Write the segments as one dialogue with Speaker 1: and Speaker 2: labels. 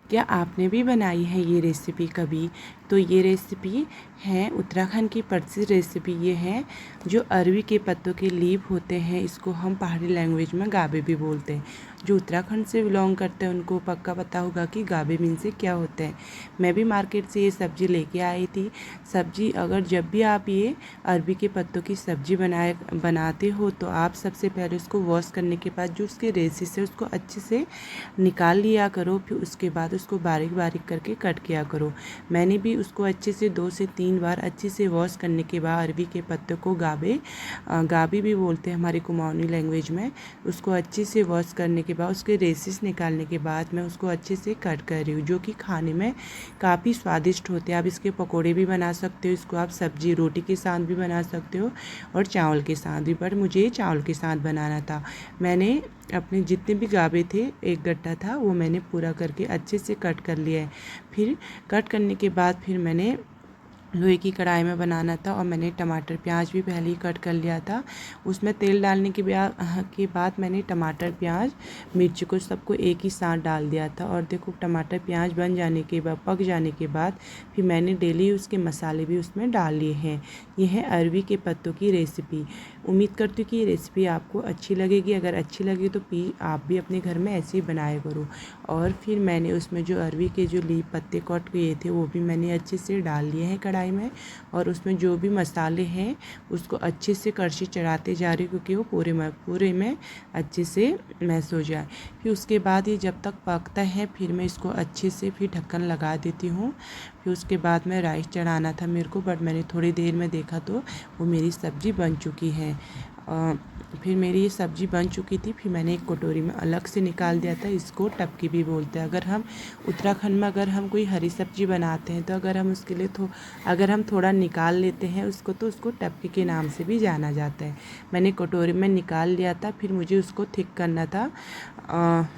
Speaker 1: क्या आपने भी बनाई है ये रेसिपी कभी? तो ये रेसिपी है उत्तराखंड की प्रसिद्ध रेसिपी। ये है जो अरवी के पत्तों के लीफ होते हैं, इसको हम पहाड़ी लैंग्वेज में गाबे भी बोलते हैं। जो उत्तराखंड से बिलोंग करते हैं उनको पक्का पता होगा कि गाबे मीन से क्या होता है। मैं भी मार्केट से ये सब्ज़ी लेके आई थी। सब्ज़ी अगर जब भी आप ये अरवी के पत्तों की सब्ज़ी बनाते हो तो आप सबसे पहले उसको वॉश करने के बाद जो उसके रेसिस है उसको अच्छे से निकाल लिया करो। फिर उसके बाद उसको बारीक बारीक करके कट किया करो। मैंने भी उसको अच्छे से 2 से 3 बार अच्छे से वॉश करने के बाद अरवी के पत्तों को गाबी भी बोलते हैं हमारी कुमाऊनी लैंग्वेज में। उसको अच्छे से वॉश करने के बाद उसके रेसिस निकालने के बाद मैं उसको अच्छे से कट कर रही हूँ, जो कि खाने में काफ़ी स्वादिष्ट होते हैं। आप इसके पकोड़े भी बना सकते हो, इसको आप सब्जी रोटी के साथ भी बना सकते हो और चावल के साथ भी, पर मुझे चावल के साथ बनाना था। मैंने अपने जितने भी गाबे थे, एक गट्टा था, वो मैंने पूरा करके अच्छे से कट कर लिया है। फिर कट करने के बाद फिर मैंने लोहे की कढ़ाई में बनाना था और मैंने टमाटर प्याज भी पहले ही कट कर लिया था। उसमें तेल डालने के बाद मैंने टमाटर प्याज मिर्ची को सबको एक ही साथ डाल दिया था। और देखो टमाटर प्याज बन जाने के बाद पक जाने के बाद फिर मैंने डेली उसके मसाले भी उसमें डाल लिए हैं। यह है अरवी के पत्तों की रेसिपी। उम्मीद करती हूँ कि ये रेसिपी आपको अच्छी लगेगी। अगर अच्छी लगी तो प्लीज़ आप भी अपने घर में ऐसे ही बनाया करो। और फिर मैंने उसमें जो अरवी के जो लीफ पत्ते कट किए थे वो भी मैंने अच्छे से डाल लिए हैं कढ़ाई में। और उसमें जो भी मसाले हैं उसको अच्छे से कड़छी चढ़ाते जा रही हूँ, क्योंकि वो पूरे में अच्छे से मैश हो जाए। फिर उसके बाद ये जब तक पकता है फिर मैं इसको अच्छे से फिर ढक्कन लगा देती हूँ। फिर उसके बाद में राइस चढ़ाना था मेरे को, बट मैंने थोड़ी देर में देखा तो वो मेरी सब्ज़ी बन चुकी है। फिर मेरी ये सब्ज़ी बन चुकी थी। फिर मैंने एक कटोरी में अलग से निकाल दिया था। इसको टपकी भी बोलते हैं। अगर हम उत्तराखंड में अगर हम कोई हरी सब्ज़ी बनाते हैं तो अगर हम उसके लिए अगर हम थोड़ा निकाल लेते हैं उसको तो उसको टपकी के नाम से भी जाना जाता है। मैंने कटोरी में निकाल लिया था। फिर मुझे उसको थिक करना था।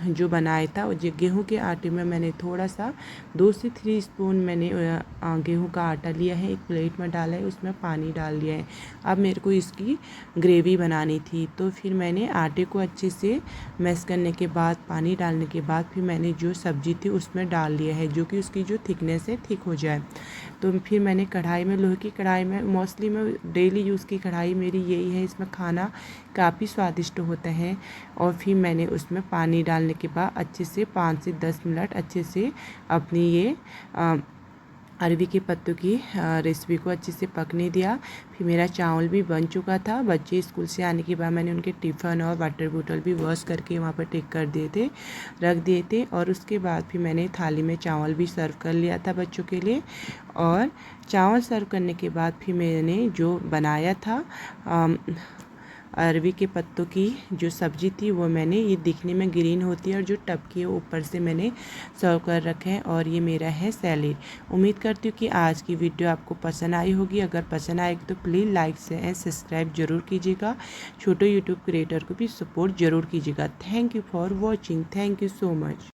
Speaker 1: जो बनाया था वो गेहूँ के आटे में मैंने थोड़ा सा 2 से 3 स्पून मैंने गेहूँ का आटा लिया है, एक प्लेट में डाला है, उसमें पानी डाल दिया है। अब मेरे को इसकी ग्रेवी बनानी थी तो फिर मैंने आटे को अच्छे से मैश करने के बाद पानी डालने के बाद फिर मैंने जो सब्ज़ी थी उसमें डाल लिया है, जो कि उसकी जो थिकनेस है थिक हो जाए। तो फिर मैंने कढ़ाई में, लोहे की कढ़ाई में, मोस्टली मैं डेली यूज़ की कढ़ाई मेरी यही है, इसमें खाना काफ़ी स्वादिष्ट होता है। और फिर मैंने उसमें पानी डालने के बाद अच्छे से 5 से 10 मिनट अच्छे से अपनी ये अरवी के पत्तों की रेसिपी को अच्छे से पकने दिया। फिर मेरा चावल भी बन चुका था। बच्चे स्कूल से आने के बाद मैंने उनके टिफ़िन और वाटर बोतल भी वॉश करके वहाँ पर टेक कर रख दिए थे। और उसके बाद फिर मैंने थाली में चावल भी सर्व कर लिया था बच्चों के लिए। और चावल सर्व करने के बाद फिर मैंने जो बनाया था अरवी के पत्तों की जो सब्ज़ी थी वो मैंने, ये दिखने में ग्रीन होती है और जो टपकी है ऊपर से मैंने सर्व कर रखे हैं। और ये मेरा है सैलेड। उम्मीद करती हूँ कि आज की वीडियो आपको पसंद आई होगी। अगर पसंद आएगी तो प्लीज़ लाइक एंड सब्सक्राइब जरूर कीजिएगा। छोटे यूट्यूब क्रिएटर को भी सपोर्ट जरूर कीजिएगा। Thank you for watching. Thank you so much.